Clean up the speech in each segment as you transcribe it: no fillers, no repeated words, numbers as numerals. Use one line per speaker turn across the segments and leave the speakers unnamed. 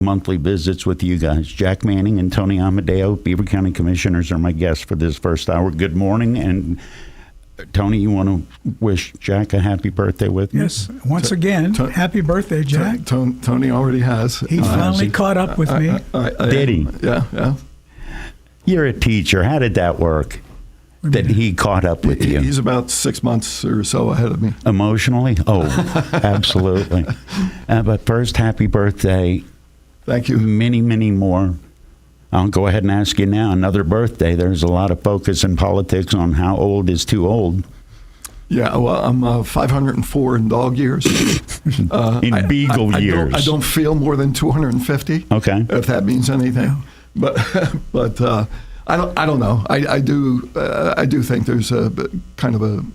monthly visits with you guys. Jack Manning and Tony Amadeo, Beaver County Commissioners, are my guests for this first hour. Good morning. And Tony, you want to wish Jack a happy birthday with me?
Yes. Once again, happy birthday, Jack.
Tony already has.
He finally caught up with me.
Did he?
Yeah.
You're a teacher. How did that work? That he caught up with you?
He's about 6 months or so ahead of me.
Emotionally? Oh, absolutely. But first, happy birthday.
Thank you.
Many, many more. I'll go ahead and ask you now, another birthday. There's a lot of focus in politics on how old is too old.
Yeah, well, I'm 504 in dog years.
In beagle years.
I don't feel more than 250.
Okay.
If that means anything. But I don't know. I do think there's a kind of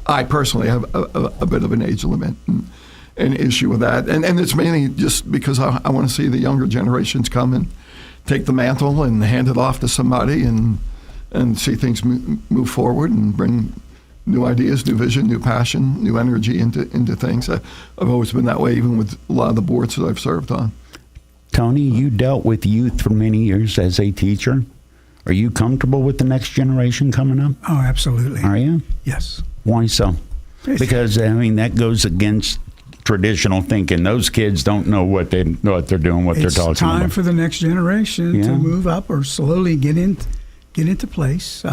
I personally have a bit of an age limit and an issue with that. And it's mainly just because I want to see the younger generations come and take the mantle and hand it off to somebody and see things move forward and bring new ideas, new vision, new passion, new energy into things. I've always been that way, even with a lot of the boards that I've served on.
Tony, you dealt with youth for many years as a teacher. Are you comfortable with the next generation coming up?
Oh, absolutely.
Are you?
Yes.
Why so? Because, that goes against traditional thinking. Those kids don't know what they're doing, what they're talking about.
It's time for the next generation to move up or slowly get into place.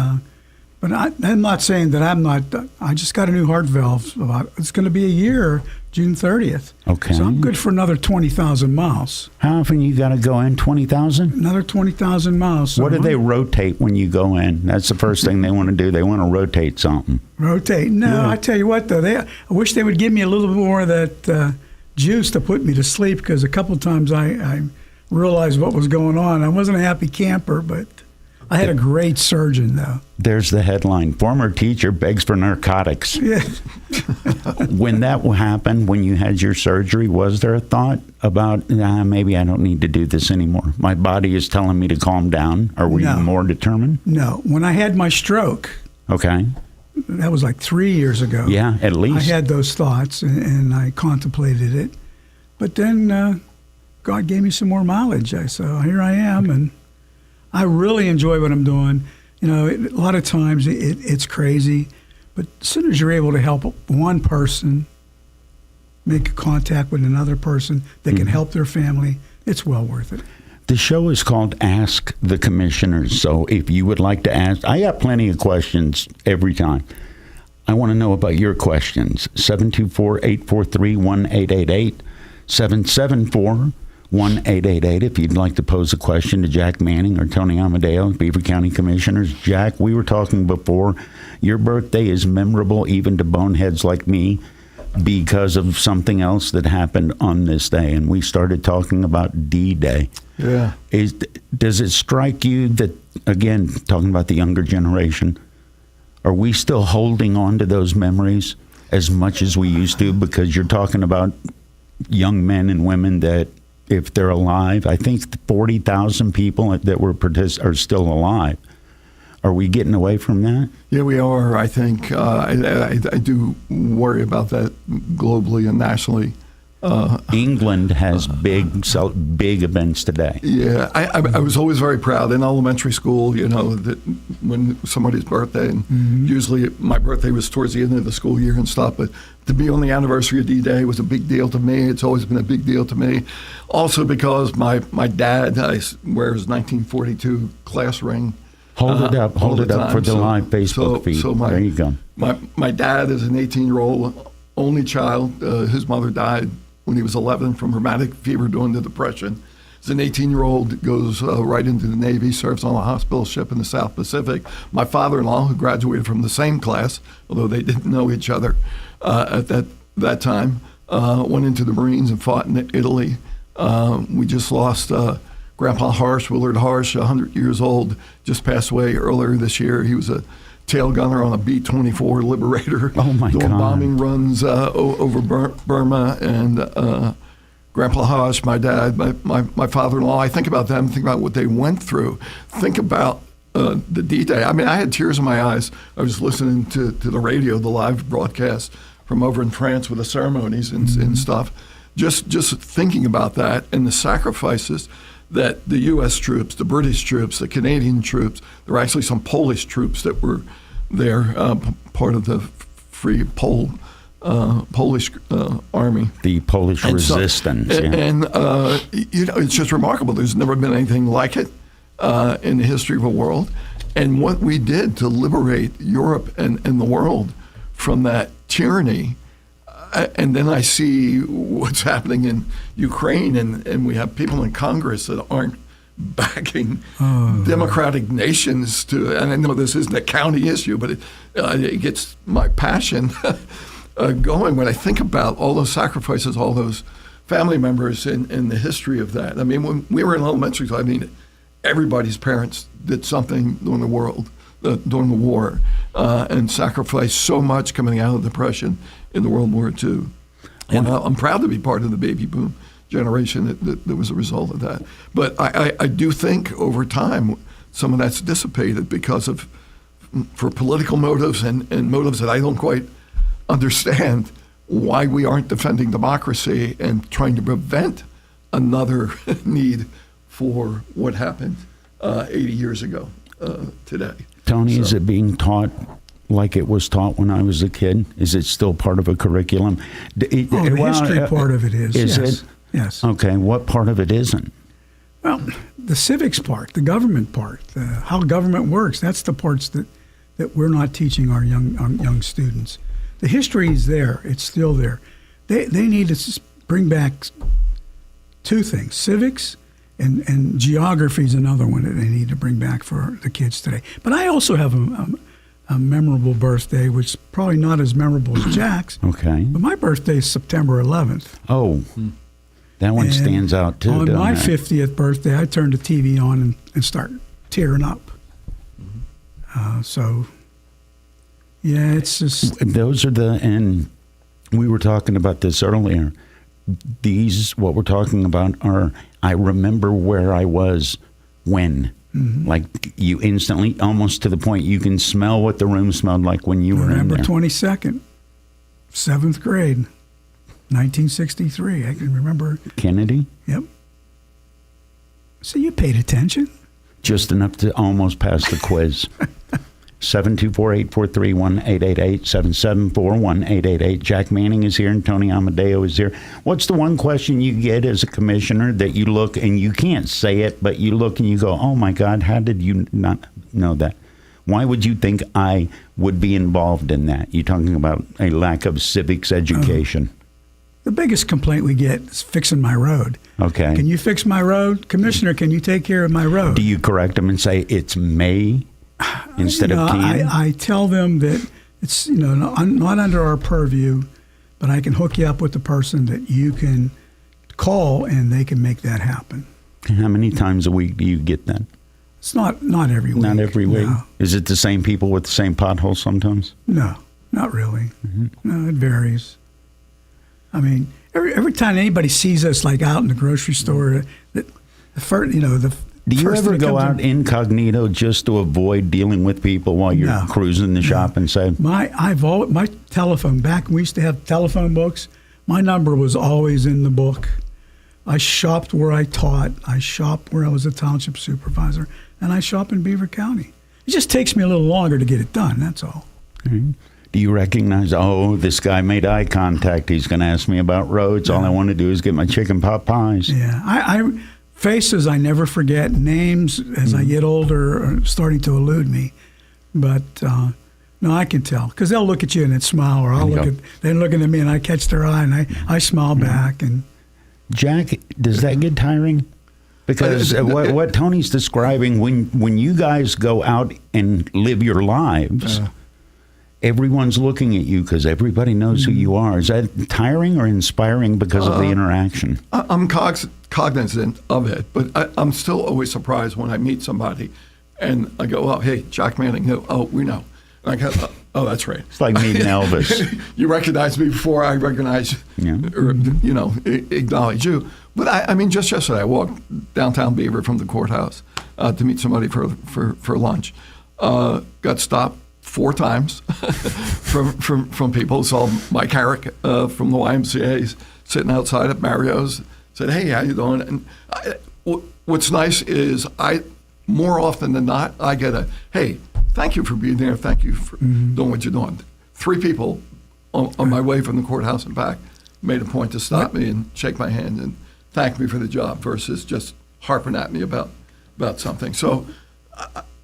But I'm not saying that I'm not. I just got a new heart valve. It's going to be a year, June 30th.
Okay.
So I'm good for another 20,000 miles.
How often you got to go in? 20,000?
Another 20,000 miles.
What do they rotate when you go in? That's the first thing they want to do. They want to rotate something.
Rotate? No, I tell you what, though. I wish they would give me a little bit more of that juice to put me to sleep, because a couple of times I realized what was going on. I wasn't a happy camper, but I had a great surgeon, though. There's
the headline. Former teacher begs for narcotics.
Yeah.
When that happened, when you had your surgery, was there a thought about, maybe I don't need to do this anymore? My body is telling me to calm down. Or were you more determined?
No. When I had my stroke.
Okay.
That was like 3 years ago.
Yeah, at least.
I had those thoughts, and I contemplated it. But then God gave me some more mileage. So here I am, and I really enjoy what I'm doing. A lot of times it's crazy, but as soon as you're able to help one person make a contact with another person that can help their family, it's well worth it.
The show is called Ask the Commissioners. So if you would like to ask, I got plenty of questions every time. I want to know about your questions. 724-843-1888, 774-1888 if you'd like to pose a question to Jack Manning or Tony Amadeo, Beaver County Commissioners. Jack, we were talking before, your birthday is memorable even to boneheads like me because of something else that happened on this day, and we started talking about D-Day.
Yeah.
Does it strike you that, again, talking about the younger generation, are we still holding on to those memories as much as we used to? Because you're talking about young men and women that, if they're alive, I think 40,000 people that were are still alive. Are we getting away from that?
Yeah, we are. I think I do worry about that globally and nationally.
England has big events today.
Yeah, I was always very proud in elementary school, that when somebody's birthday, and usually my birthday was towards the end of the school year and stuff, but to be on the anniversary of D-Day was a big deal to me. It's always been a big deal to me. Also because my dad wears 1942 class ring.
Hold it up for the live Facebook feed. There you go.
My dad is an 18-year-old only child. His mother died when he was 11 from rheumatic fever during the Depression. As an 18-year-old, goes right into the Navy, serves on a hospital ship in the South Pacific. My father-in-law, who graduated from the same class, although they didn't know each other at that time, went into the Marines and fought in Italy. We just lost Grandpa Harsh, Willard Harsh, 100 years old, just passed away earlier this year. He was a tail gunner on a B-24 Liberator, doing bombing runs over Burma. And Grandpa Harsh, my dad, my father-in-law, I think about them, think about what they went through, think about the D-Day. I mean, I had tears in my eyes. I was listening to the radio, the live broadcast from over in France with the ceremonies and stuff. just thinking about that and the sacrifices that the U.S. troops, the British troops, the Canadian troops, there were actually some Polish troops that were there, part of the Free Polish army.
The Polish resistance.
And it's just remarkable. There's never been anything like it in the history of the world. And what we did to liberate Europe and the world from that tyranny. And then I see what's happening in Ukraine, and we have people in Congress that aren't backing democratic nations to, and I know this isn't a county issue, but it gets my passion going when I think about all those sacrifices, all those family members in the history of that. I mean, when we were in elementary school, I mean, everybody's parents did something during the war, and sacrificed so much coming out of the Depression in the World War II. And I'm proud to be part of the baby boom generation that was a result of that. But I do think over time some of that's dissipated because of, for political motives and motives that I don't quite understand, why we aren't defending democracy and trying to prevent another need for what happened 80 years ago today.
Tony, is it being taught like it was taught when I was a kid? Is it still part of a curriculum?
The history part of it is.
Is
yes.
it?
Yes.
Okay, what part of it isn't?
Well, the civics part, the government part, how government works, that's the parts that we're not teaching our young students. The history is there. It's still there. They need to bring back two things, civics and geography is another one that they need to bring back for the kids today. But I also have a memorable birthday, which is probably not as memorable as Jack's.
Okay.
But my birthday is September 11th.
Oh, that one stands out too.
On my 50th birthday, I turned the TV on and start tearing up. So, yeah, it's just...
Those are and we were talking about this earlier. These, what we're talking about are, I remember where I was when. Mm-hmm. Like you instantly, almost to the point you can smell what the room smelled like when you were in there.
November 22nd, 7th grade, 1963. I can remember.
Kennedy?
Yep. So you paid attention?
Just enough to almost pass the quiz. 724-843-1888, 774-1888. Jack Manning is here and Tony Amadeo is here. What's the one question you get as a commissioner that you look and you can't say it, but you look and you go, oh my God, how did you not know that? Why would you think I would be involved in that? You're talking about a lack of civics education.
The biggest complaint we get is fixing my road.
Okay.
Can you fix my road? Commissioner, can you take care of my road?
Do you correct them and say it's may instead of can?
I tell them that it's not under our purview, but I can hook you up with the person that you can call and they can make that happen.
How many times a week do you get that?
It's not every week.
Not every week?
No.
Is it the same people with the same potholes sometimes?
No, not really. Mm-hmm. No, it varies. I mean, every time anybody sees us like out in the grocery store, the first,
do you ever go out incognito just to avoid dealing with people while you're cruising the shop and say,
my telephone, back when we used to have telephone books, my number was always in the book. I shopped where I taught. I shopped where I was a township supervisor, and I shop in Beaver County. It just takes me a little longer to get it done, that's all.
Mm-hmm. Do you recognize, this guy made eye contact. He's going to ask me about roads. Yeah. All I want to do is get my chicken pot pies.
Yeah. Faces I never forget. Names, as I get older, are starting to elude me. But, no, I can tell. Because they'll look at you and then smile, or they're looking at me and I catch their eye and I smile back. And
Jack, does that get tiring? Because what Tony's describing, when you guys go out and live your lives... everyone's looking at you because everybody knows who you are. Is that tiring or inspiring because of the interaction?
I'm cognizant of it, but I'm still always surprised when I meet somebody and I go, hey, Jack Manning, we know. And I go, that's right.
It's like meeting Elvis.
You recognize me before I recognize or, acknowledge you. But I mean, just yesterday, I walked downtown Beaver from the courthouse to meet somebody for lunch. Got stopped 4 times from people. Saw Mike Herrick from the YMCA sitting outside at Mario's, said, "Hey, how you doing?" And what's nice is more often than not, I get a, "Hey, thank you for being there. Thank you for doing what you're doing." 3 people on my way from the courthouse and back made a point to stop me and shake my hand and thank me for the job versus just harping at me about something. So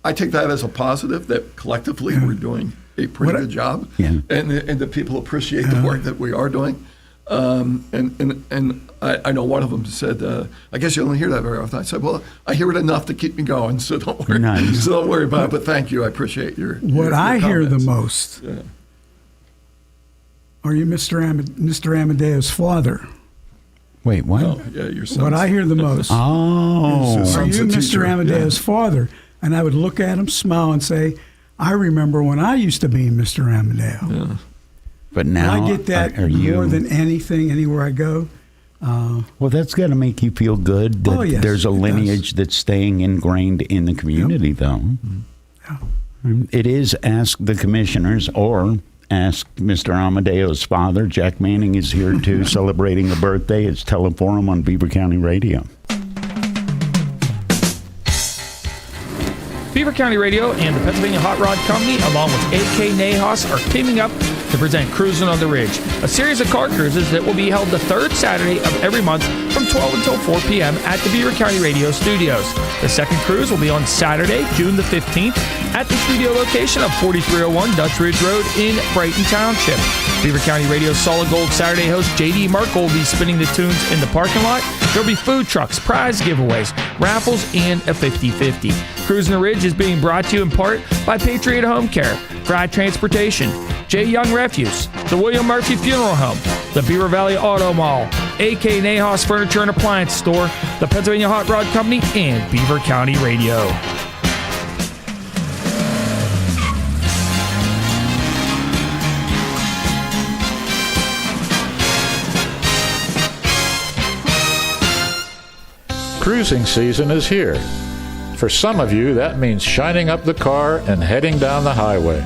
I take that as a positive that collectively we're doing a pretty good job, and that people appreciate the work that we are doing. And I know one of them said, "I guess you only hear that very often." I said, "Well, I hear it enough to keep me going, so don't worry.
Nice.
So don't worry about it. But thank you. I appreciate your
What I hear the most.
Yeah.
Are you Mr. Amadeo's father?
Wait, what?
Oh, yeah, your son.
What I hear the most.
Oh.
Are
son's
you
a
Mr.
teacher.
Amadeo's
Yeah.
father? And I would look at him, smile, and say, "I remember when I used to be Mr. Amadeo."
Yeah.
But now,
I get that
are you,
more than anything, anywhere I go.
well, that's got to make you feel good that
Yes,
there's a
it
lineage that's staying ingrained in the community, though.
Yeah.
It is Ask the Commissioners or Ask Mr. Amadeo's father. Jack Manning is here too, celebrating a birthday. It's Teleforum on Beaver County Radio.
Beaver County Radio and the Pennsylvania Hot Rod Company, along with AK Nahas, are teaming up to present Cruising on the Ridge, a series of car cruises that will be held the third Saturday of every month from 12 until 4 p.m. at the Beaver County Radio studios. The second cruise will be on Saturday, June the 15th, at the studio location of 4301 Dutch Ridge Road in Brighton Township. Beaver County Radio's Solid Gold Saturday host J.D. Merkel will be spinning the tunes in the parking lot. There'll be food trucks, prize giveaways, raffles, and a 50-50. Cruising the Ridge is being brought to you in part by Patriot Home Care, Fry Transportation, J. Young Refuse, the William Murphy Funeral Home, the Beaver Valley Auto Mall, AK Nahas Furniture and Appliance Store, the Pennsylvania Hot Rod Company, and Beaver County Radio.
Cruising season is here. For some of you, that means shining up the car and heading down the highway.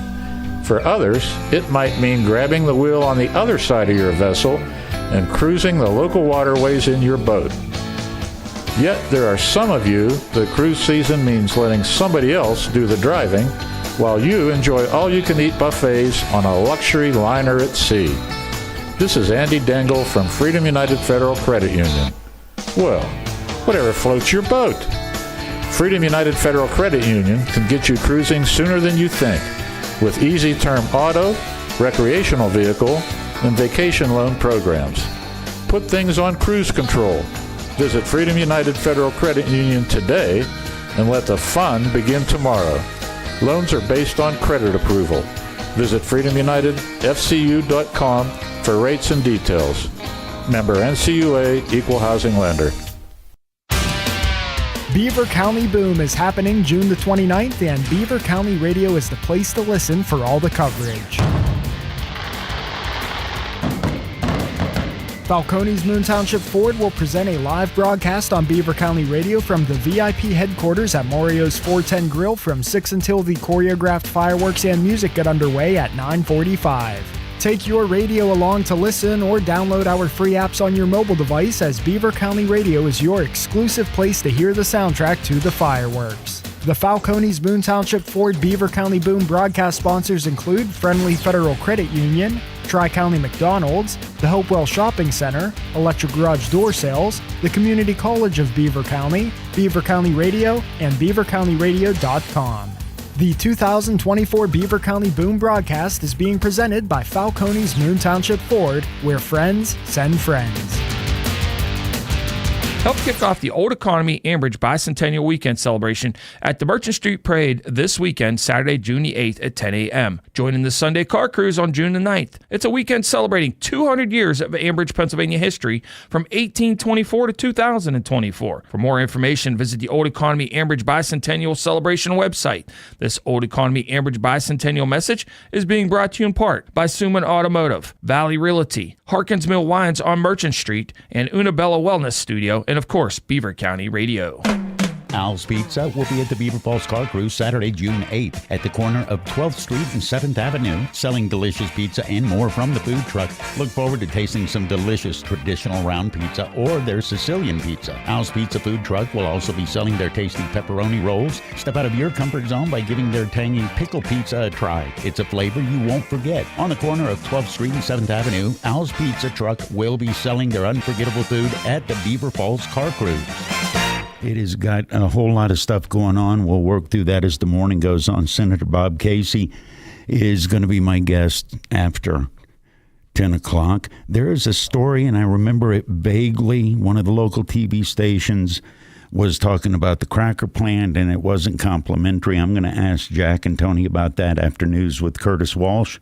For others, it might mean grabbing the wheel on the other side of your vessel and cruising the local waterways in your boat. Yet there are some of you that cruise season means letting somebody else do the driving while you enjoy all-you-can-eat buffets on a luxury liner at sea. This is Andy Dengel from Freedom United Federal Credit Union. Well, whatever floats your boat. Freedom United Federal Credit Union can get you cruising sooner than you think with easy-term auto, recreational vehicle, and vacation loan programs. Put things on cruise control. Visit Freedom United Federal Credit Union today and let the fun begin tomorrow. Loans are based on credit approval. Visit freedomunitedfcu.com for rates and details. Member NCUA, Equal Housing Lender.
Beaver County Boom is happening June the 29th, and Beaver County Radio is the place to listen for all the coverage. Falcone's Moon Township Ford will present a live broadcast on Beaver County Radio from the VIP headquarters at Mario's 410 Grill from 6 until the choreographed fireworks and music get underway at 9:45. Take your radio along to listen or download our free apps on your mobile device, as Beaver County Radio is your exclusive place to hear the soundtrack to the fireworks. The Falcone's Moon Township Ford Beaver County Boom broadcast sponsors include Friendly Federal Credit Union, Tri-County McDonald's, the Hopewell Shopping Center, Electric Garage Door Sales, the Community College of Beaver County Radio, and BeaverCountyRadio.com. The 2024 Beaver County Boom broadcast is being presented by Falcone's Moon Township Ford, where friends send friends.
Help kick off the Old Economy Ambridge Bicentennial Weekend celebration at the Merchant Street Parade this weekend, Saturday, June the 8th at 10 a.m. Join in the Sunday car cruise on June the 9th. It's a weekend celebrating 200 years of Ambridge, Pennsylvania history from 1824 to 2024. For more information, visit the Old Economy Ambridge Bicentennial Celebration website. This Old Economy Ambridge Bicentennial message is being brought to you in part by Suman Automotive, Valley Realty, Harkins Mill Wines on Merchant Street, and Una Bella Wellness Studio, and of course, Beaver County Radio.
Al's Pizza will be at the Beaver Falls Car Cruise Saturday, June 8th at the corner of 12th Street and 7th Avenue, selling delicious pizza and more from the food truck. Look forward to tasting some delicious traditional round pizza or their Sicilian pizza. Al's Pizza food truck will also be selling their tasty pepperoni rolls. Step out of your comfort zone by giving their tangy pickle pizza a try. It's a flavor you won't forget. On the corner of 12th Street and 7th Avenue, Al's Pizza truck will be selling their unforgettable food at the Beaver Falls Car Cruise. It has got a whole lot of stuff going on. We'll work through that as the morning goes on. Senator Bob Casey is going to be my guest after 10 o'clock. There is a story, and I remember it vaguely. One of the local TV stations was talking about the cracker plant, and it wasn't complimentary. I'm going to ask Jack and Tony about that after news with Curtis Walsh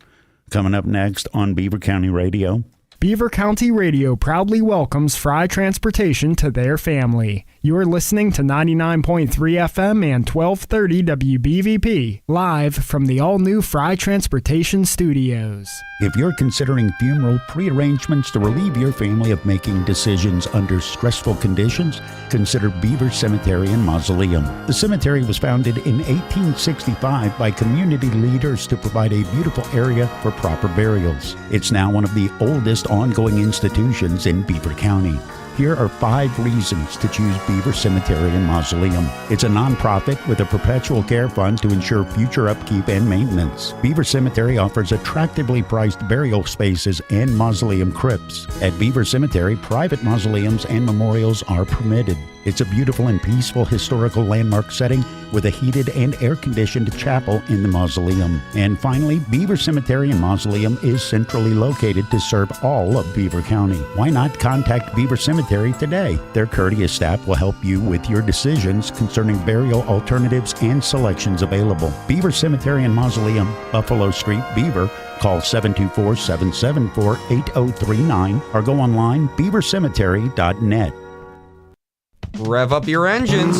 coming up next on Beaver County Radio.
Beaver County Radio proudly welcomes Fry Transportation to their family. You're listening to 99.3 FM and 1230 WBVP, live from the all-new Fry Transportation Studios.
If you're considering funeral pre-arrangements to relieve your family of making decisions under stressful conditions, consider Beaver Cemetery and Mausoleum. The cemetery was founded in 1865 by community leaders to provide a beautiful area for proper burials. It's now one of the oldest ongoing institutions in Beaver County. Here are 5 reasons to choose Beaver Cemetery and Mausoleum. It's a nonprofit with a perpetual care fund to ensure future upkeep and maintenance. Beaver Cemetery offers attractively priced burial spaces and mausoleum crypts. At Beaver Cemetery, private mausoleums and memorials are permitted. It's a beautiful and peaceful historical landmark setting with a heated and air-conditioned chapel in the mausoleum. And finally, Beaver Cemetery and Mausoleum is centrally located to serve all of Beaver County. Why not contact Beaver Cemetery today? Their courteous staff will help you with your decisions concerning burial alternatives and selections available. Beaver Cemetery and Mausoleum, Buffalo Street, Beaver. Call 724-774-8039 or go online beavercemetery.net.
Rev up your engines.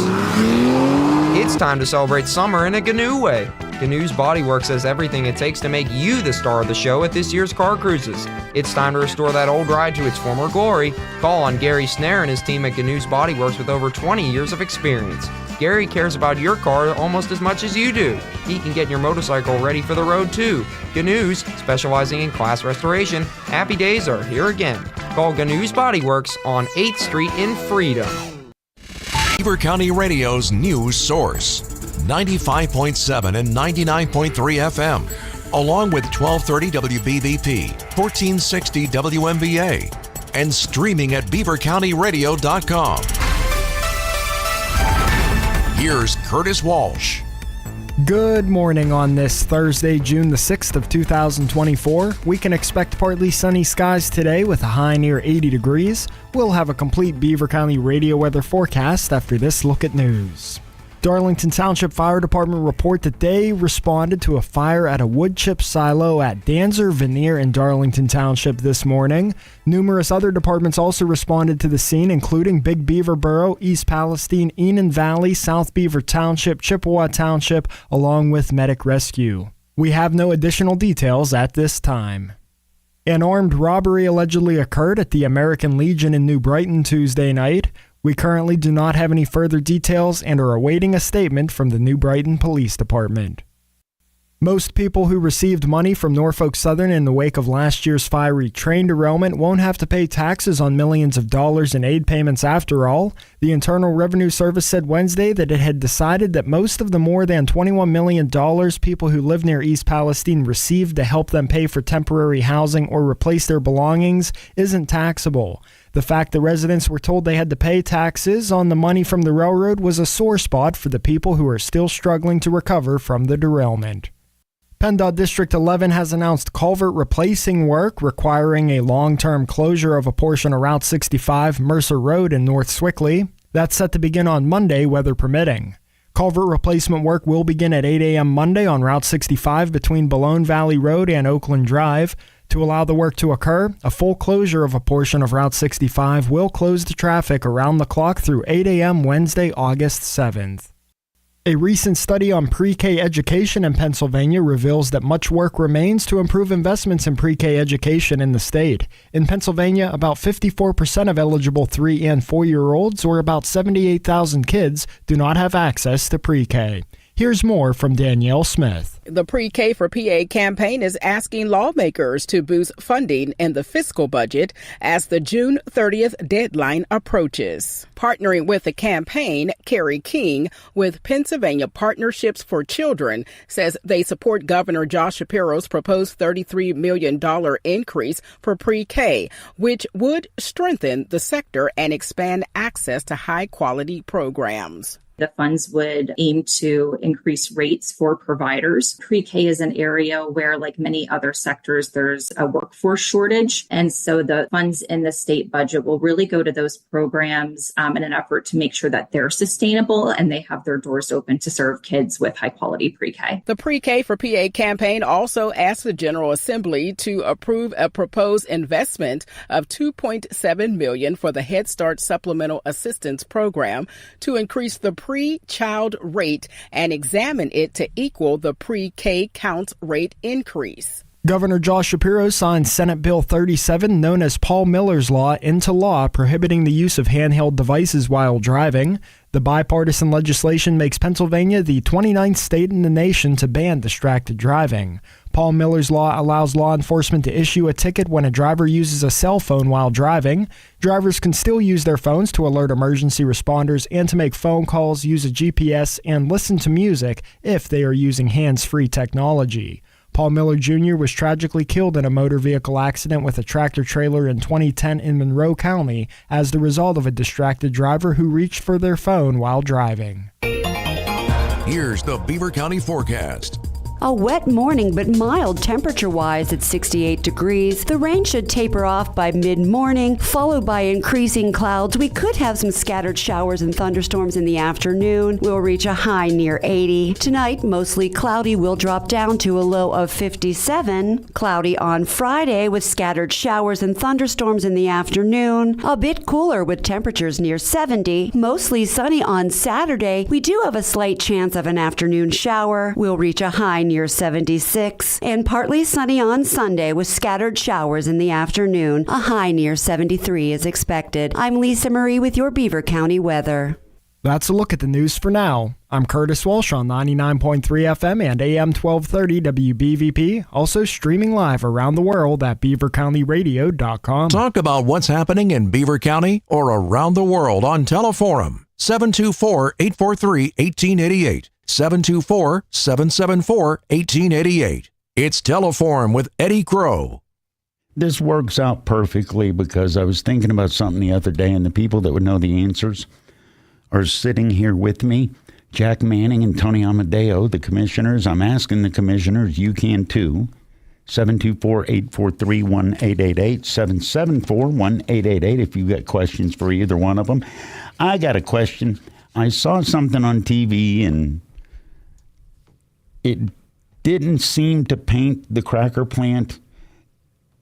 It's time to celebrate summer in a GNU way. GNU's Bodyworks has everything it takes to make you the star of the show at this year's car cruises. It's time to restore that old ride to its former glory. Call on Gary Snare and his team at GNU's Bodyworks with over 20 years of experience. Gary cares about your car almost as much as you do. He can get your motorcycle ready for the road too. GNU's, specializing in class restoration, happy days are here again. Call GNU's Bodyworks on 8th Street in Freedom.
Beaver County Radio's news source, 95.7 and 99.3 FM, along with 1230 WBVP, 1460 WMVA, and streaming at beavercountyradio.com. Here's Curtis Walsh.
Good morning on this Thursday, June the 6th of 2024. We can expect partly sunny skies today with a high near 80 degrees. We'll have a complete Beaver County radio weather forecast after this look at news. Darlington Township Fire Department report that they responded to a fire at a wood chip silo at Danzer Veneer in Darlington Township this morning. Numerous other departments also responded to the scene, including Big Beaver Borough, East Palestine, Enon Valley, South Beaver Township, Chippewa Township, along with Medic Rescue. We have no additional details at this time. An armed robbery allegedly occurred at the American Legion in New Brighton Tuesday night. We currently do not have any further details and are awaiting a statement from the New Brighton Police Department. Most people who received money from Norfolk Southern in the wake of last year's fiery train derailment won't have to pay taxes on millions of dollars in aid payments after all. The Internal Revenue Service said Wednesday that it had decided that most of the more than $21 million people who live near East Palestine received to help them pay for temporary housing or replace their belongings isn't taxable. The fact that residents were told they had to pay taxes on the money from the railroad was a sore spot for the people who are still struggling to recover from the derailment. PennDOT District 11 has announced culvert replacing work requiring a long-term closure of a portion of Route 65 Mercer Road in North Swickley. That's set to begin on Monday, weather permitting. Culvert replacement work will begin at 8 a.m. Monday on Route 65 between Balone Valley Road and Oakland Drive. To allow the work to occur, a full closure of a portion of Route 65 will close the traffic around the clock through 8 a.m. Wednesday, August 7th. A recent study on pre-K education in Pennsylvania reveals that much work remains to improve investments in pre-K education in the state. In Pennsylvania, about 54% of eligible 3- and 4-year-olds, or about 78,000 kids, do not have access to pre-K. Here's more from Danielle Smith.
The Pre-K for PA campaign is asking lawmakers to boost funding in the fiscal budget as the June 30th deadline approaches. Partnering with the campaign, Carrie King with Pennsylvania Partnerships for Children says they support Governor Josh Shapiro's proposed $33 million increase for pre-K, which would strengthen the sector and expand access to high-quality programs.
The funds would aim to increase rates for providers. Pre-K is an area where, like many other sectors, there's a workforce shortage. And so the funds in the state budget will really go to those programs in an effort to make sure that they're sustainable and they have their doors open to serve kids with high quality pre-K.
The Pre-K for PA campaign also asked the General Assembly to approve a proposed investment of $2.7 million for the Head Start Supplemental Assistance Program to increase the pre-child rate and examine it to equal the pre-K count rate increase.
Governor Josh Shapiro signed Senate Bill 37, known as Paul Miller's Law, into law, prohibiting the use of handheld devices while driving. The bipartisan legislation makes Pennsylvania the 29th state in the nation to ban distracted driving. Paul Miller's Law allows law enforcement to issue a ticket when a driver uses a cell phone while driving. Drivers can still use their phones to alert emergency responders and to make phone calls, use a GPS, and listen to music if they are using hands-free technology. Paul Miller Jr. was tragically killed in a motor vehicle accident with a tractor trailer in 2010 in Monroe County as the result of a distracted driver who reached for their phone while driving.
Here's the Beaver County forecast.
A wet morning, but mild temperature-wise at 68 degrees. The rain should taper off by mid-morning, followed by increasing clouds. We could have some scattered showers and thunderstorms in the afternoon. We'll reach a high near 80. Tonight, mostly cloudy, will drop down to a low of 57. Cloudy on Friday with scattered showers and thunderstorms in the afternoon. A bit cooler with temperatures near 70. Mostly sunny on Saturday. We do have a slight chance of an afternoon shower. We'll reach a high near 76, and partly sunny on Sunday with scattered showers in the afternoon. A high near 73 is expected. I'm Lisa Marie with your Beaver County weather.
That's a look at the news for now. I'm Curtis Walsh on 99.3 FM and AM 1230 WBVP, also streaming live around the world at beavercountyradio.com.
Talk about what's happening in Beaver County or around the world on Teleforum. 724-843-1888. 724-774-1888. It's Teleforum with Eddie Crow.
This works out perfectly because I was thinking about something the other day, and the people that would know the answers are sitting here with me. Jack Manning and Tony Amadeo, the commissioners. I'm asking the commissioners, you can too. 724-843-1888, 774-1888 if you've got questions for either one of them. I got a question. I saw something on TV, and it didn't seem to paint the cracker plant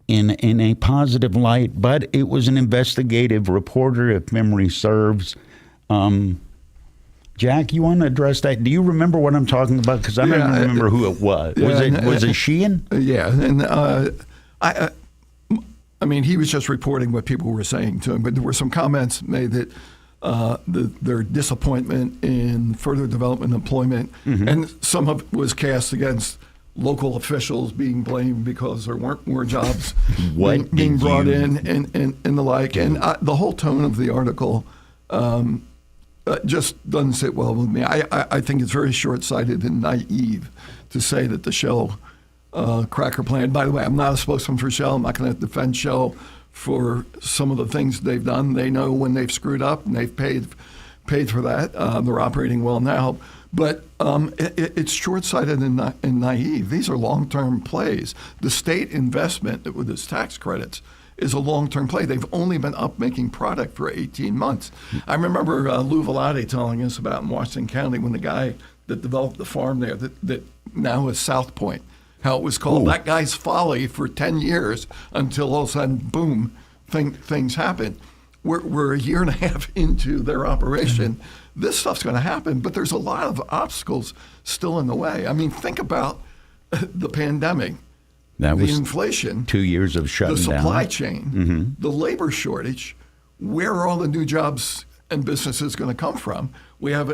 in a positive light, but it was an investigative reporter, if memory serves. Jack, you want to address that? Do you remember what I'm talking about? Because I don't remember who it was. Was it Sheehan?
Yeah, and I mean, he was just reporting what people were saying to him, but there were some comments made that their disappointment in further development and employment, and some of it was cast against local officials being blamed because there weren't more jobs being brought in and the like. And the whole tone of the article just doesn't sit well with me. I think it's very short-sighted and naive to say that the Shell cracker plant, by the way, I'm not a spokesman for Shell. I'm not going to defend Shell for some of the things they've done. They know when they've screwed up, and they've paid for that. They're operating well now. But it's short-sighted and naive. These are long-term plays. The state investment with its tax credits is a long-term play. They've only been up making product for 18 months. I remember Lou Velati telling us about in Washington County when the guy that developed the farm there that now is South Point, how it was called that guy's folly for 10 years until all of a sudden, boom, things happened. we're a year and a half into their operation. This stuff's going to happen, but there's a lot of obstacles still in the way. I mean, think about the pandemic,
That
the
was
inflation,
2 years of shutting
the
down.
supply chain, the labor shortage. Where are all the new jobs and businesses going to come from? We're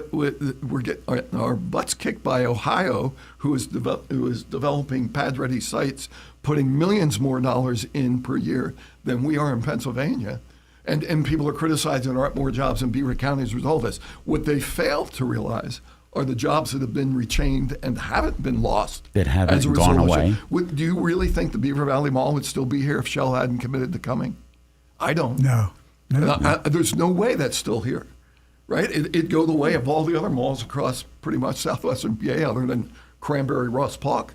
getting our butts kicked by Ohio, who is developing pad-ready sites, putting millions more dollars in per year than we are in Pennsylvania. And people are criticizing there aren't more jobs in Beaver County as a result of this. What they fail to realize are the jobs that have been retained and haven't been lost.
That haven't
as a result
gone
of
away.
Do you really think the Beaver Valley Mall would still be here if Shell hadn't committed to coming? I don't.
No.
There's no way that's still here, right? It'd go the way of all the other malls across pretty much southwestern PA, other than Cranberry Ross Park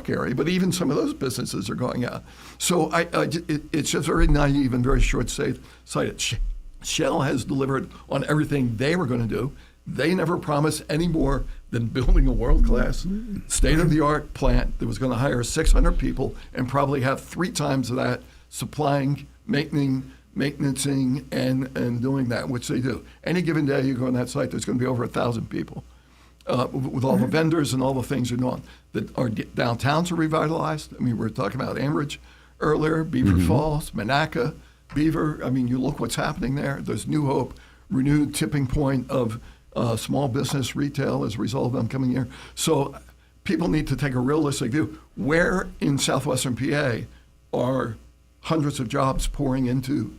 area. But even some of those businesses are going out. So it's just very naive and very short-sighted. Shell has delivered on everything they were going to do. They never promised any more than building a world-class, state-of-the-art plant that was going to hire 600 people and probably have 3 times of that supplying, maintenancing, and doing that, which they do. Any given day you go on that site, there's going to be over 1,000 people with all the vendors and all the things they're doing. Our downtowns are revitalized. I mean, we were talking about Ambridge earlier, Beaver Falls, Monaca, Beaver. I mean, you look what's happening there. There's new hope, renewed tipping point of small business retail as a result of them coming here. So people need to take a realistic view. Where in southwestern PA are hundreds of jobs pouring into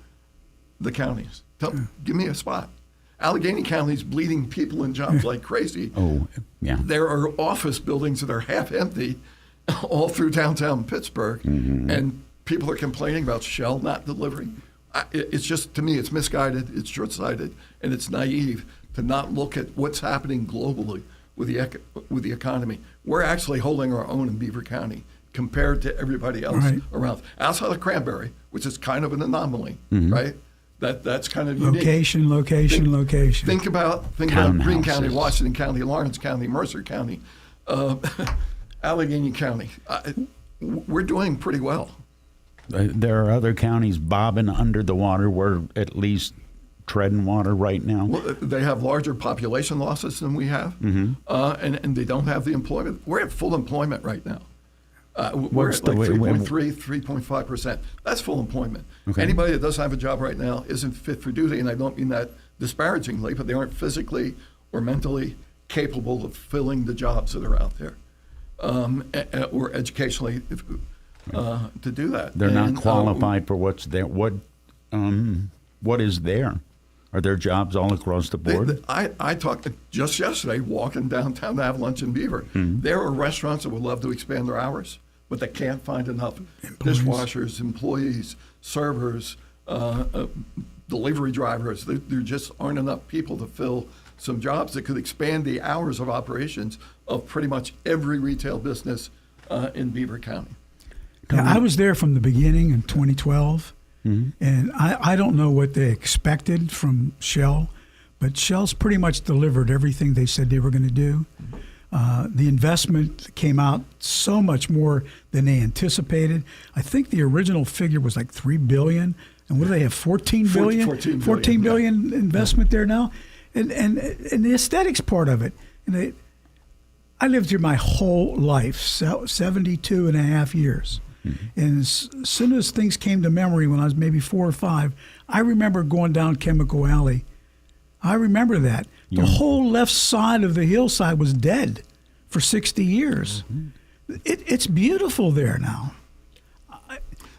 the counties? Give me a spot. Allegheny County's bleeding people and jobs like crazy.
Oh, yeah.
There are office buildings that are half empty all through downtown Pittsburgh, and people are complaining about Shell not delivering. It's just, to me, it's misguided, it's short-sighted, and it's naive to not look at what's happening globally with the economy. We're actually holding our own in Beaver County compared to everybody else around. Outside of Cranberry, which is kind of an anomaly, right? That's kind of unique.
Location.
Think about Greene County, Washington County, Lawrence County, Mercer County, Allegheny County. We're doing pretty well.
There are other counties bobbing under the water. We're at least treading water right now.
Well, they have larger population losses than we have, and they don't have the employment. We're at full employment right now. We're at like 3.3, 3.5%. That's full employment. Okay. Anybody that doesn't have a job right now isn't fit for duty, and I don't mean that disparagingly, but they aren't physically or mentally capable of filling the jobs that are out there, or educationally to do that.
They're not qualified for what's there. What is there? Are there jobs all across the board?
I talked just yesterday, walking downtown to have lunch in Beaver. There are restaurants that would love to expand their hours, but they can't find enough dishwashers, employees, servers, delivery drivers. There just aren't enough people to fill some jobs that could expand the hours of operations of pretty much every retail business in Beaver County.
Yeah, I was there from the beginning in 2012. And I don't know what they expected from Shell, but Shell's pretty much delivered everything they said they were going to do. The investment came out so much more than they anticipated. I think the original figure was like $3 billion. And what do they have, $14 billion? $14 billion investment there now. And the aesthetics part of it. And I lived here my whole life, 72 and a half years. And as soon as things came to memory when I was maybe 4 or 5, I remember going down Chemical Alley. I remember that. The whole left side of the hillside was dead for 60 years. It's beautiful there now.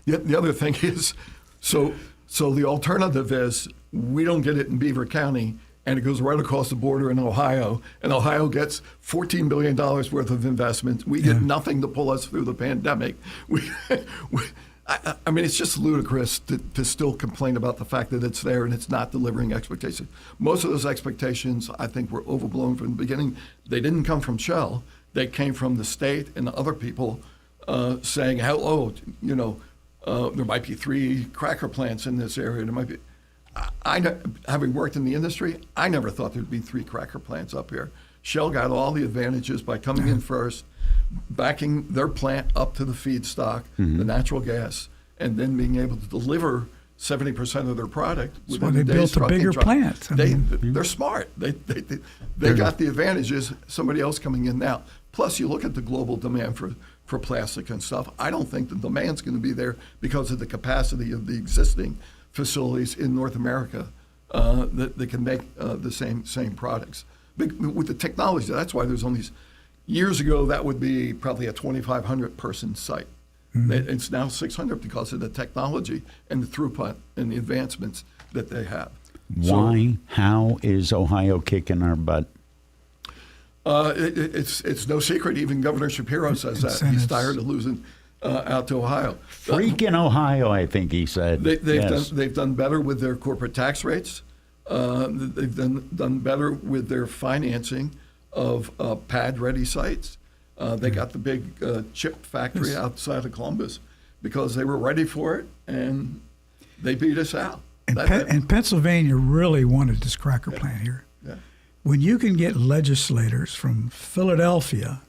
The other thing is, so the alternative is we don't get it in Beaver County, and it goes right across the border in Ohio, and Ohio gets $14 billion worth of investment. We get nothing to pull us through the pandemic. I mean, it's just ludicrous to still complain about the fact that it's there and it's not delivering expectations. Most of those expectations, I think, were overblown from the beginning. They didn't come from Shell. They came from the state and other people saying, hello, there might be 3 cracker plants in this area. There might be. Having worked in the industry, I never thought there'd be 3 cracker plants up here. Shell got all the advantages by coming in first, backing their plant up to the feedstock, the natural gas, and then being able to deliver 70% of their product.
That's why they built a bigger plant.
They're smart. They got the advantages somebody else coming in now. Plus, you look at the global demand for plastic and stuff. I don't think the demand's going to be there because of the capacity of the existing facilities in North America that can make the same products. With the technology, that's why there's only years ago that would be probably a 2,500 person site. Mm-hmm. It's now 600 because of the technology and the throughput and the advancements that they have.
Why? How is Ohio kicking our butt?
It's no secret. Even Governor Shapiro says that. He's tired of losing out to Ohio.
Freaking Ohio, I think he said.
They've done better with their corporate tax rates. They've done better with their financing of pad-ready sites. They got the big chip factory outside of Columbus because they were ready for it, and they beat us out.
And Pennsylvania really wanted this cracker plant here.
Yeah.
When you can get legislators from Philadelphia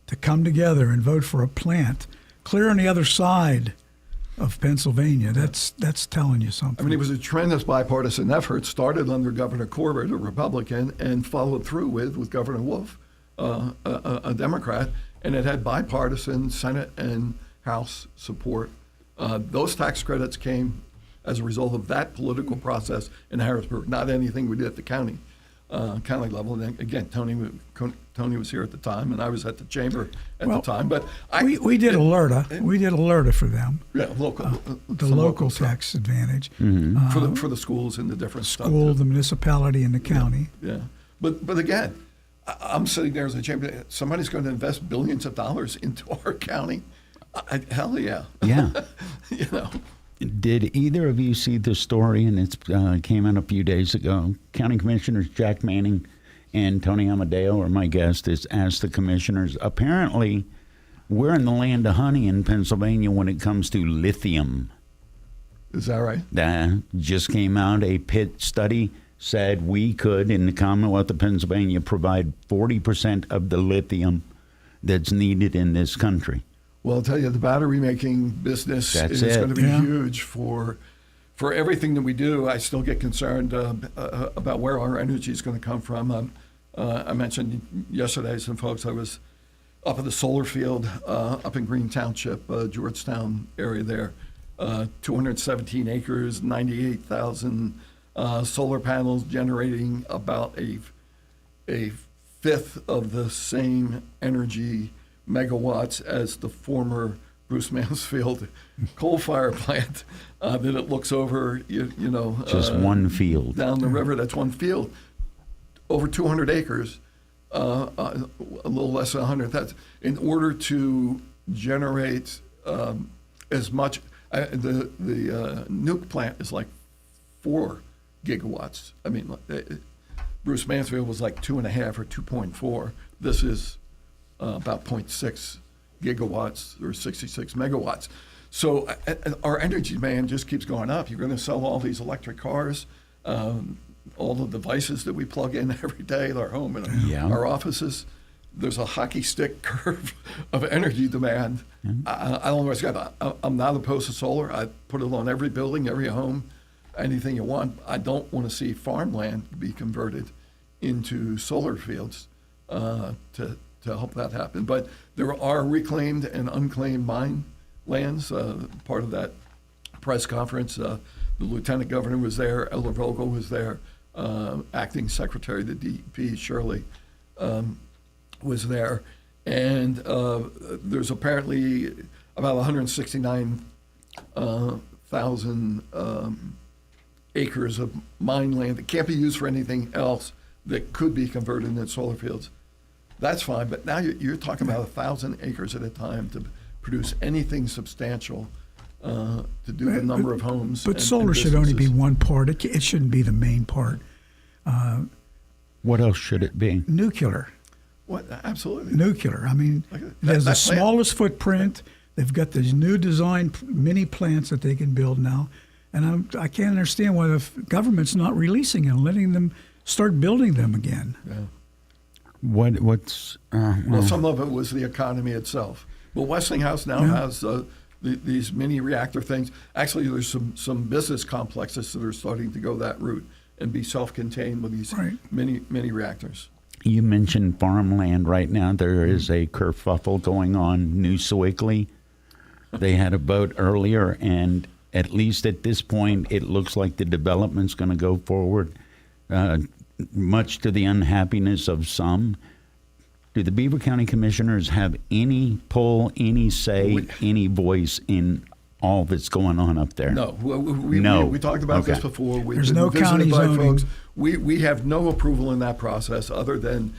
to come together and vote for a plant clear on the other side of Pennsylvania, that's telling you something.
I mean, it was a tremendous bipartisan effort, started under Governor Corbett, a Republican, and followed through with Governor Wolf, a Democrat, and it had bipartisan Senate and House support. Those tax credits came as a result of that political process in Harrisburg, not anything we did at the county level. And then, again, Tony was here at the time, and I was at the chamber at the time. But
we did Alerta. We did Alerta for them.
Yeah,
the local tax advantage
for the schools and the different
school, the municipality, and the county.
Yeah, but again, I'm sitting there as a chamber. Somebody's going to invest billions of dollars into our county. Hell yeah.
Yeah.
You know.
Did either of you see the story? And it came out a few days ago. County Commissioners Jack Manning and Tony Amadeo are my guest. Is asked the commissioners. Apparently, we're in the land of honey in Pennsylvania when it comes to lithium.
Is that right?
That just came out. A Pitt study said we could, in the Commonwealth of Pennsylvania, provide 40% of the lithium that's needed in this country.
Well, I'll tell you, the battery making business is going to be huge for everything that we do. I still get concerned about where our energy is going to come from. I mentioned yesterday some folks. I was up at the solar field up in Green Township, Georgetown area there, 217 acres, 98,000 solar panels generating about a fifth of the same energy megawatts as the former Bruce Mansfield coal-fired plant that it looks over,
just one field.
Down the river, that's one field. Over 200 acres, a little less than 100. That's in order to generate as much. The nuke plant is like 4 gigawatts. I mean, Bruce Mansfield was like 2.5 or 2.4. This is about 0.6 gigawatts or 66 megawatts. So our energy demand just keeps going up. You're going to sell all these electric cars, all the devices that we plug in every day at our home and our offices. There's a hockey stick curve of energy demand. I don't know where it's going. I'm not opposed to solar. I put it on every building, every home, anything you want. I don't want to see farmland be converted into solar fields to help that happen. But there are reclaimed and unclaimed mine lands. Part of that press conference, the Lieutenant Governor was there, Ella Vogel was there, Acting Secretary of the DEP, Shirley, was there. And there's apparently about 169,000 acres of mine land that can't be used for anything else that could be converted into solar fields. That's fine, but now you're talking about 1,000 acres at a time to produce anything substantial to do the number of homes.
But solar should only be one part. It shouldn't be the main part.
What else should it be?
Nuclear.
What? Absolutely.
Nuclear. I mean, it has the smallest footprint. They've got these new design mini plants that they can build now. And I can't understand why the government's not releasing and letting them start building them again.
Yeah.
What's
well, some of it was the economy itself. Well, Westinghouse now has these mini reactor things. Actually, there's some business complexes that are starting to go that route and be self-contained with these mini reactors.
You mentioned farmland right now. There is a kerfuffle going on New Sewickley. They had a vote earlier, and at least at this point, it looks like the development's going to go forward, much to the unhappiness of some. Do the Beaver County Commissioners have any pull, any say, any voice in all that's going on up there?
No. We talked about this before.
There's no county zoning.
We have no approval in that process other than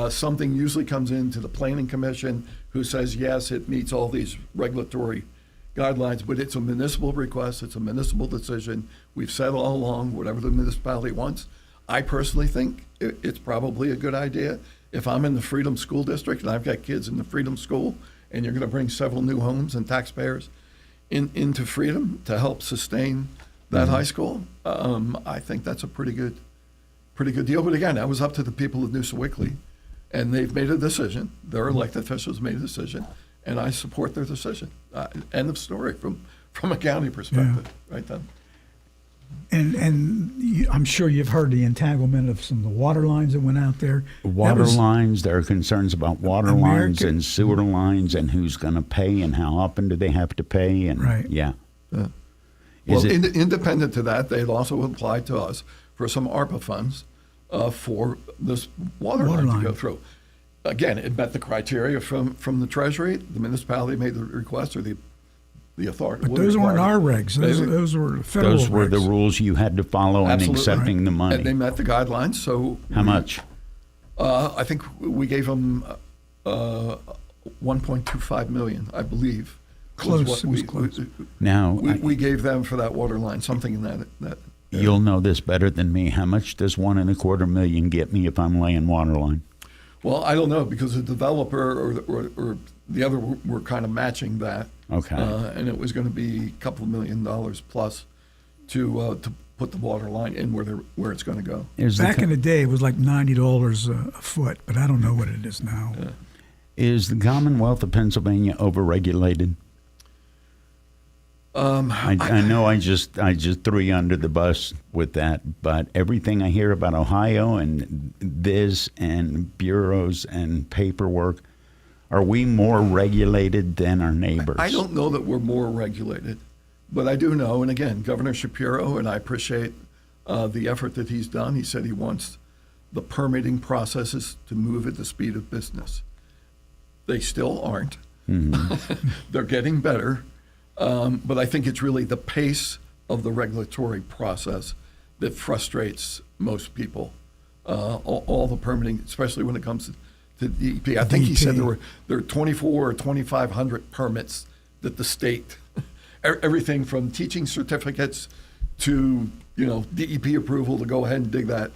something usually comes into the Planning Commission who says, yes, it meets all these regulatory guidelines, but it's a municipal request. It's a municipal decision. We've said all along, whatever the municipality wants. I personally think it's probably a good idea. If I'm in the Freedom School District and I've got kids in the Freedom School and you're going to bring several new homes and taxpayers into Freedom to help sustain that high school, I think that's a pretty good deal. But again, that was up to the people of New Sewickley, and they've made a decision. Their elected officials made a decision, and I support their decision. End of story from a county perspective, right then.
And I'm sure you've heard the entanglement of some of the water lines that went out there.
Water lines, there are concerns about water lines and sewer lines and who's going to pay and how often do they have to pay. And
Well, independent to that, they'd also applied to us for some ARPA funds for this water line to go through. Again, it met the criteria from the Treasury. The municipality made the request, or the authority.
But those weren't our regs. Those were federal
Those were
regs.
the rules you had to follow in accepting the money.
And they met the guidelines. So
how much?
I think we gave them $1.25 million, I believe.
Close. Close.
Now
we gave them for that water line, something in that.
You'll know this better than me. How much does $1.25 million get me if I'm laying water line?
Well, I don't know, because the developer or the other were kind of matching that.
Okay.
And it was going to be a couple of $1 million plus to put the water line in where it's going to go.
Back in the day, it was like $90 a foot, but I don't know what it is now.
Yeah.
Is the Commonwealth of Pennsylvania overregulated? I know I just threw you under the bus with that, but everything I hear about Ohio and this and bureaus and paperwork, are we more regulated than our neighbors?
I don't know that we're more regulated, but I do know, and again, Governor Shapiro, and I appreciate the effort that he's done. He said he wants the permitting processes to move at the speed of business. They still aren't. Mm-hmm. They're getting better. But I think it's really the pace of the regulatory process that frustrates most people. All the permitting, especially when it comes to DEP. I think he said there are 24 or 2,500 permits that the state, everything from teaching certificates to DEP approval to go ahead and dig that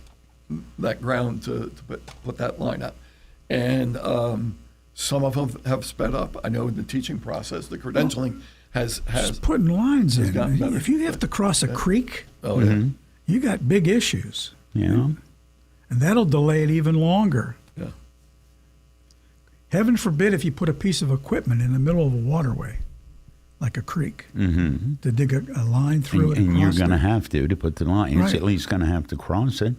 ground to put that line up, and some of them have sped up. I know in the teaching process, the credentialing has
putting lines in.
Better.
If you have to cross a creek,
you
got big issues.
Yeah.
And that'll delay it even longer.
Yeah.
Heaven forbid if you put a piece of equipment in the middle of a waterway, like a creek, to dig a line through it.
And you're going to have to put the line. It's at least going to have to cross it.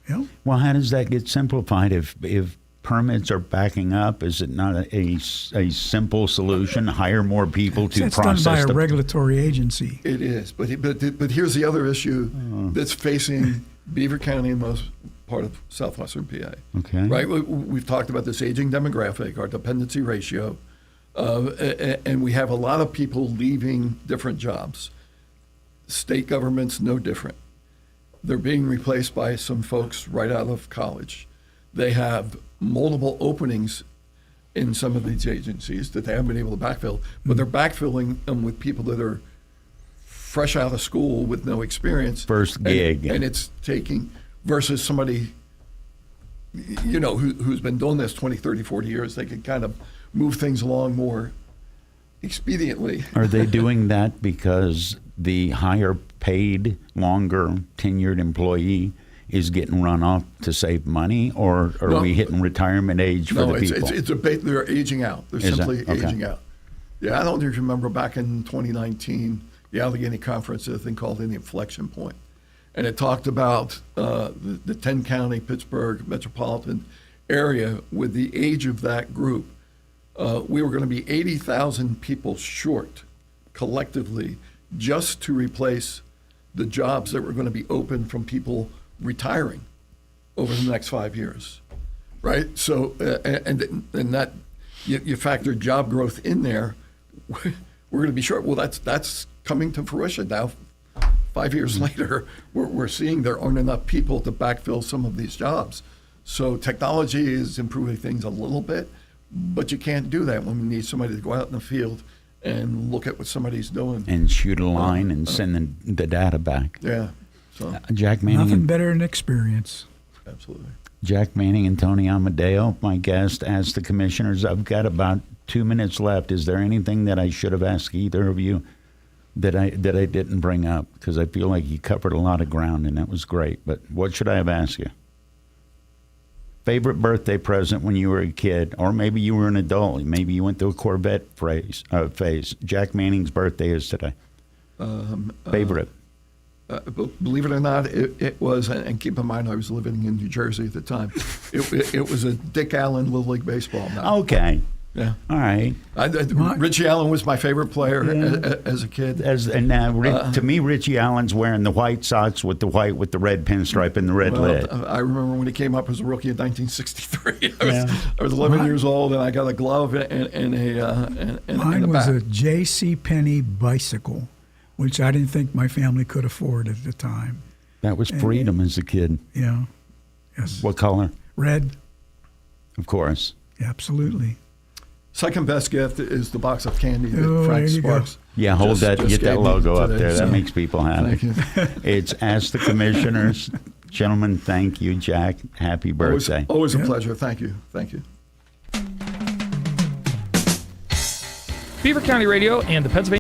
Yeah.
Well, how does that get simplified if permits are backing up? Is it not a simple solution? Hire more people to process
done by a regulatory agency.
It is, but here's the other issue that's facing Beaver County and most part of southwestern PA.
Okay.
Right? We've talked about this aging demographic, our dependency ratio, and we have a lot of people leaving different jobs. State government's no different. They're being replaced by some folks right out of college. They have multiple openings in some of these agencies that they haven't been able to backfill, but they're backfilling them with people that are fresh out of school with no experience.
First gig.
And it's taking, versus somebody, who's been doing this 20, 30, 40 years, they could kind of move things along more expediently.
Are they doing that because the higher paid, longer tenured employee is getting run off to save money, or are we hitting retirement age for the people?
They're aging out. They're simply aging out. Yeah, I don't know if you remember back in 2019, the Allegheny Conference did a thing called the inflection point. And it talked about the 10-county Pittsburgh metropolitan area. With the age of that group, we were going to be 80,000 people short collectively just to replace the jobs that were going to be open from people retiring over the next 5 years, right? So, and that you factor job growth in there, we're going to be short. Well, that's coming to fruition now. 5 years later, we're seeing there aren't enough people to backfill some of these jobs. So technology is improving things a little bit, but you can't do that when we need somebody to go out in the field and look at what somebody's doing.
And shoot a line and send the data back.
Yeah. So
Jack Manning.
Nothing better than experience.
Absolutely.
Jack Manning and Tony Amadeo, my guest. As the commissioners, I've got about 2 minutes left. Is there anything that I should have asked either of you that I didn't bring up? Because I feel like you covered a lot of ground and that was great. But what should I have asked you? Favorite birthday present when you were a kid, or maybe you were an adult. Maybe you went through a Corvette phase. Jack Manning's birthday is today. Favorite.
Believe it or not, it was, and keep in mind I was living in New Jersey at the time, it was a Dick Allen Little League Baseball night.
Okay.
Yeah.
All right.
Richie Allen was my favorite player as a kid.
To me, Richie Allen's wearing the white socks with the the red pinstripe and the red lid.
I remember when he came up as a rookie in 1963. I was 11 years old, and I got a glove and a
Mine was
bat.
a J.C. Penney bicycle, which I didn't think my family could afford at the time.
That was freedom as a kid.
Yeah. Yes.
What color?
Red.
Of course.
Absolutely.
Second best gift is the box of candy that Frank Sparks.
Yeah, hold that. Get that logo up there. That makes people happy.
Thank you.
It's Ask the Commissioners. Gentlemen, thank you. Jack, happy birthday.
Always a pleasure. Thank you. Thank you.
Beaver County Radio and the Pennsylvania